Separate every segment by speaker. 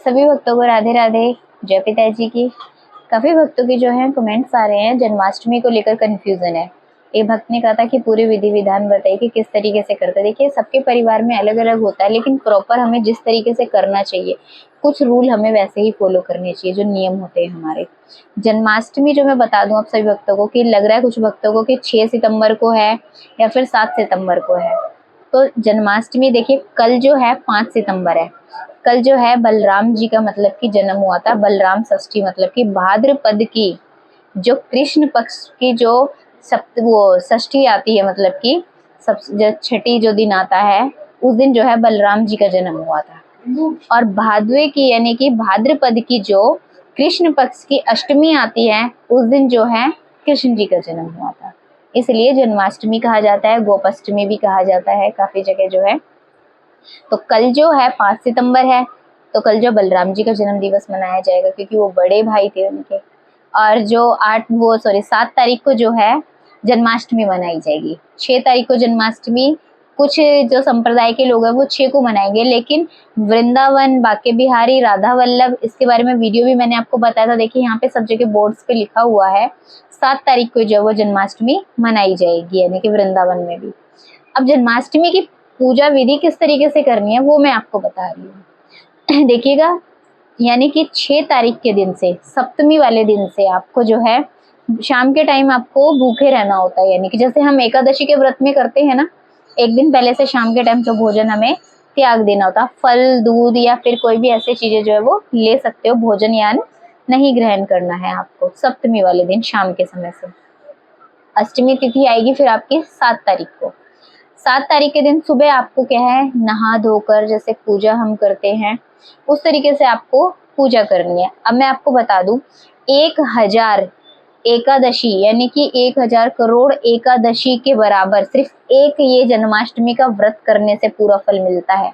Speaker 1: सभी भक्तों को राधे राधे, जय पिताजी की। काफी भक्तों के जो है कमेंट्स आ रहे हैं, जन्माष्टमी को लेकर कंफ्यूजन है। एक भक्त ने कहा था कि पूरे विधि विधान बताइए कि किस तरीके से करते हैं। देखिए, सबके परिवार में अलग अलग होता है, लेकिन प्रॉपर हमें जिस तरीके से करना चाहिए, कुछ रूल हमें वैसे ही फॉलो करने चाहिए जो नियम होते हैं हमारे। जन्माष्टमी जो मैं बता दूं आप सभी भक्तों को कि लग रहा है कुछ भक्तों को कि 6 सितंबर को है या फिर 7 सितंबर को है। तो जन्माष्टमी देखिए कल जो है 5 सितंबर है। कल जो है बलराम जी का मतलब कि जन्म हुआ था। बलराम षष्ठी मतलब कि भाद्रपद की जो कृष्ण पक्ष की जो वो षष्ठी आती है, मतलब कि सब जो छठी जो दिन आता है उस दिन जो है बलराम जी का जन्म हुआ था। और भादवे की यानी कि भाद्रपद की जो कृष्ण पक्ष की अष्टमी आती है उस दिन जो है कृष्ण जी का जन्म हुआ था। इसलिए जन्माष्टमी कहा जाता है, गोपाष्टमी भी कहा जाता है काफी जगह जो है। तो कल जो है 5 सितंबर है, तो कल जो बलराम जी का जन्म दिवस मनाया जाएगा क्योंकि वो बड़े भाई थे उनके। और जो 7 तारीख को जो है जन्माष्टमी मनाई जाएगी। 6 तारीख को जन्माष्टमी कुछ जो संप्रदाय के लोग हैं वो 6 को मनाएंगे, लेकिन वृंदावन, बांके बिहारी, राधा वल्लभ, इसके बारे में वीडियो भी मैंने आपको बताया था। देखिए यहाँ पे सब जगह बोर्ड्स पे लिखा हुआ है 7 तारीख को जो वो जन्माष्टमी मनाई जाएगी, यानी कि वृंदावन में भी। अब जन्माष्टमी की पूजा विधि किस तरीके से करनी है वो मैं आपको बता रही हूँ। देखिएगा, यानी कि 6 तारीख के दिन से, सप्तमी वाले दिन से आपको जो है शाम के टाइम आपको भूखे रहना होता है। यानी कि जैसे हम एकादशी के व्रत में करते हैं ना, एक दिन पहले से शाम के टाइम जो भोजन हमें त्याग देना होता है। फल, दूध या फिर कोई भी ऐसी चीजें जो है वो ले सकते हो, भोजन यानी नहीं ग्रहण करना है आपको सप्तमी वाले दिन शाम के समय से। अष्टमी तिथि आएगी फिर आपकी 7 तारीख को। 7 तारीख के दिन सुबह आपको क्या है, नहा धोकर जैसे पूजा हम करते हैं उस तरीके से आपको पूजा करनी है। अब मैं आपको बता दूं, 1000 एकादशी यानी कि 1000 करोड़ एकादशी के बराबर सिर्फ एक ये जन्माष्टमी का व्रत करने से पूरा फल मिलता है।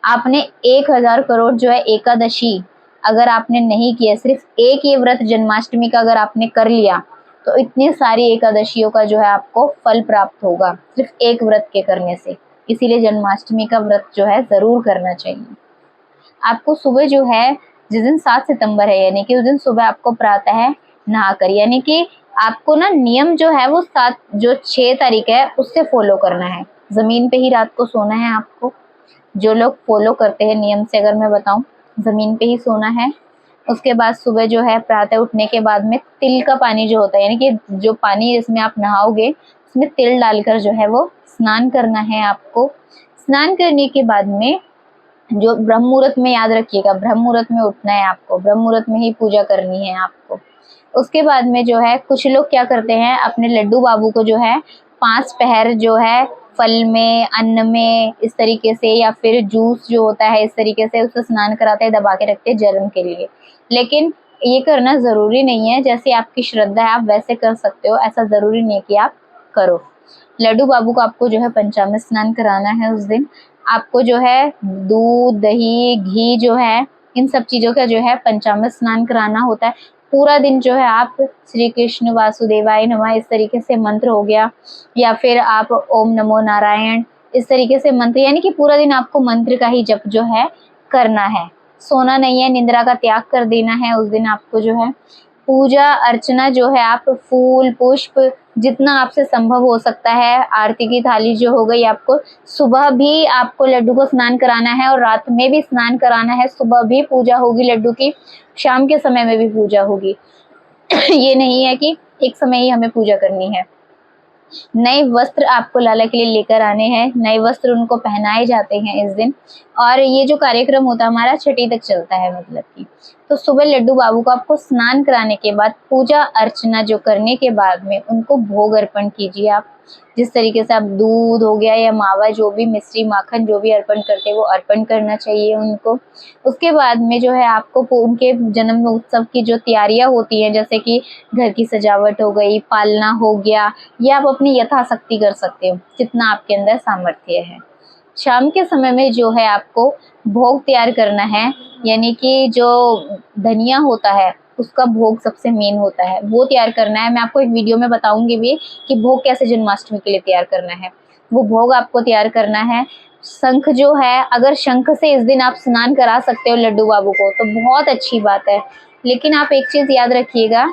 Speaker 1: आपने 1000 करोड़ जो है एकादशी अगर आपने नहीं किया, सिर्फ एक ये व्रत जन्माष्टमी का अगर आपने कर लिया, तो इतनी सारी एकादशियों का जो है आपको फल प्राप्त होगा सिर्फ एक व्रत के करने से। इसीलिए जन्माष्टमी का व्रत जो है जरूर करना चाहिए। आपको सुबह जो है, जिस दिन 7 सितंबर है यानी कि उस दिन सुबह आपको प्रातः नहाकर, यानी कि आपको ना नियम जो है वो 6 तारीख है उससे फॉलो करना है। जमीन पे ही रात को सोना है आपको। जो लोग फॉलो करते हैं नियम से, अगर मैं बताऊं, जमीन पे ही सोना है। उसके बाद सुबह जो है प्रातः उठने के बाद में तिल का पानी जो होता है, यानी कि जो पानी जिसमें आप नहाओगे उसमें तिल डालकर जो है वो स्नान करना है आपको। स्नान करने के बाद में जो ब्रह्म मुहूर्त में, याद रखिएगा ब्रह्म मुहूर्त में उठना है आपको, ब्रह्म मुहूर्त में ही पूजा करनी है आपको। उसके बाद में जो है कुछ लोग क्या करते हैं, अपने लड्डू बाबू को जो है 5 पहर जो है फल में, अन्न में, इस तरीके से, या फिर जूस जो होता है इस तरीके से उससे स्नान कराते हैं, दबा के रखते हैं जलन के लिए। लेकिन ये करना जरूरी नहीं है, जैसे आपकी श्रद्धा है आप वैसे कर सकते हो, ऐसा जरूरी नहीं है कि आप करो। लड्डू बाबू को आपको जो है पंचामृत स्नान कराना है उस दिन। आपको जो है दूध, दही, घी जो है इन सब चीजों का जो है पंचामृत स्नान कराना होता है। पूरा दिन जो है आप श्री कृष्ण वासुदेवाय नमः इस तरीके से मंत्र हो गया, या फिर आप ओम नमो नारायण इस तरीके से मंत्र, यानी कि पूरा दिन आपको मंत्र का ही जप जो है करना है। सोना नहीं है, निंद्रा का त्याग कर देना है उस दिन आपको जो है। पूजा अर्चना जो है आप फूल पुष्प जितना आपसे संभव हो सकता है, आरती की थाली जो हो गई, आपको सुबह भी आपको लड्डू को स्नान कराना है और रात में भी स्नान कराना है। सुबह भी पूजा होगी लड्डू की, शाम के समय में भी पूजा होगी। ये नहीं है कि एक समय ही हमें पूजा करनी है। नए वस्त्र आपको लाला के लिए लेकर आने हैं, नए वस्त्र उनको पहनाए जाते हैं इस दिन। और ये जो कार्यक्रम होता है हमारा छठी तक चलता है, मतलब कि तो सुबह लड्डू बाबू को आपको स्नान कराने के बाद पूजा अर्चना जो करने के बाद में उनको भोग अर्पण कीजिए आप। जिस तरीके से आप दूध हो गया या मावा, जो भी मिश्री माखन जो भी अर्पण करते हैं वो अर्पण करना चाहिए उनको। उसके बाद में जो है आपको उनके जन्म उत्सव की जो तैयारियां होती हैं, जैसे कि घर की सजावट हो गई, पालना हो गया, ये आप अपनी यथाशक्ति कर सकते हो जितना आपके अंदर सामर्थ्य है। शाम के समय में जो है आपको भोग तैयार करना है, यानी कि जो धनिया होता है उसका भोग सबसे मेन होता है, वो तैयार करना है। मैं आपको एक वीडियो में बताऊंगी भी कि भोग कैसे जन्माष्टमी के लिए तैयार करना है। वो भोग आपको तैयार करना है। शंख जो है, अगर शंख से इस दिन आप स्नान करा सकते हो लड्डू बाबू को तो बहुत अच्छी बात है। लेकिन आप एक चीज याद रखिएगा,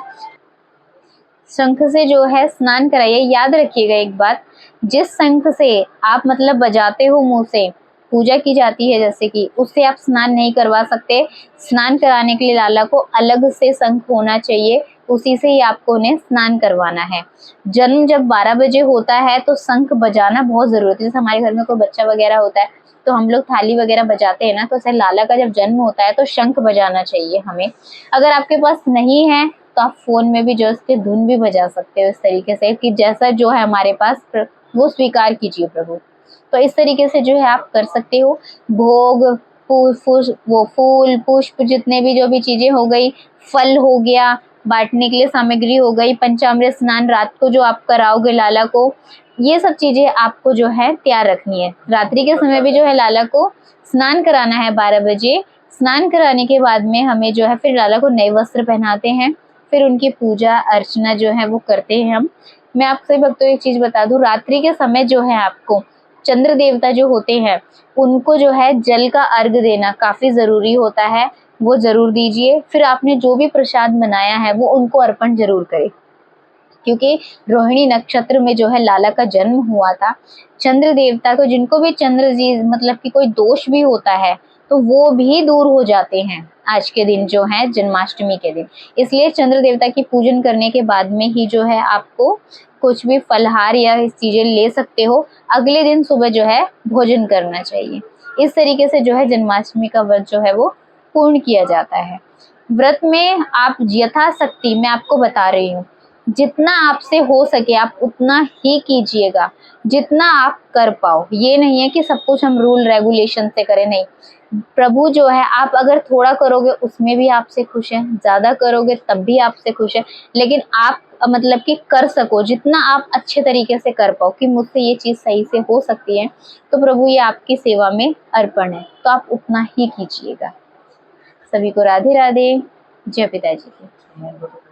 Speaker 1: शंख से जो है स्नान कराइए। याद रखिएगा एक बात, जिस शंख से आप मतलब बजाते हो, मुंह से पूजा की जाती है जैसे कि, उससे आप स्नान नहीं करवा सकते। स्नान कराने के लिए लाला को अलग से शंख होना चाहिए, उसी से ही आपको उन्हें स्नान करवाना है। जन्म जब 12 बजे होता है तो शंख बजाना बहुत जरूरी है। जैसे हमारे घर में कोई बच्चा वगैरह होता है तो हम लोग थाली वगैरह बजाते हैं ना, तो ऐसे लाला का जब जन्म होता है तो शंख बजाना चाहिए हमें। अगर आपके पास नहीं है तो आप फोन में भी जो उसके धुन भी बजा सकते हो, इस तरीके से कि जैसा जो है हमारे पास वो स्वीकार कीजिए प्रभु। तो इस तरीके से जो है आप कर सकते हो। भोग, वो फूल पुष्प जितने भी जो भी चीजें हो गई, फल हो गया, बांटने के लिए सामग्री हो गई, पंचामृत स्नान रात को जो आप कराओगे लाला को, ये सब चीजें आपको जो है तैयार रखनी है। रात्रि के समय भी जो है लाला को स्नान कराना है 12 बजे। स्नान कराने के बाद में हमें जो है फिर लाला को नए वस्त्र पहनाते हैं, फिर उनकी पूजा अर्चना जो है वो करते हैं हम। मैं आप सभी भक्तों एक चीज बता दूं, रात्रि के समय जो है आपको चंद्र देवता जो होते हैं उनको जो है जल का अर्घ देना काफी जरूरी होता है, वो जरूर दीजिए। फिर आपने जो भी प्रसाद बनाया है वो उनको अर्पण जरूर करें, क्योंकि रोहिणी नक्षत्र में जो है लाला का जन्म हुआ था। चंद्र देवता को, जिनको भी चंद्र जी मतलब कि कोई दोष भी होता है तो वो भी दूर हो जाते हैं आज के दिन जो है जन्माष्टमी के दिन। इसलिए चंद्र देवता की पूजन करने के बाद में ही जो है आपको कुछ भी फलहार या चीजें ले सकते हो। अगले दिन सुबह जो है भोजन करना चाहिए। इस तरीके से जो है जन्माष्टमी का व्रत जो है वो पूर्ण किया जाता है। व्रत में आप यथाशक्ति, मैं आपको बता रही हूँ, जितना आपसे हो सके आप उतना ही कीजिएगा, जितना आप कर पाओ। ये नहीं है कि सब कुछ हम रूल रेगुलेशन से करें, नहीं। प्रभु जो है, आप अगर थोड़ा करोगे उसमें भी आपसे खुश है, ज्यादा करोगे तब भी आपसे खुश है। लेकिन आप मतलब कि कर सको, जितना आप अच्छे तरीके से कर पाओ कि मुझसे ये चीज सही से हो सकती है तो प्रभु ये आपकी सेवा में अर्पण है, तो आप उतना ही कीजिएगा। सभी को राधे राधे, जय पिताजी की।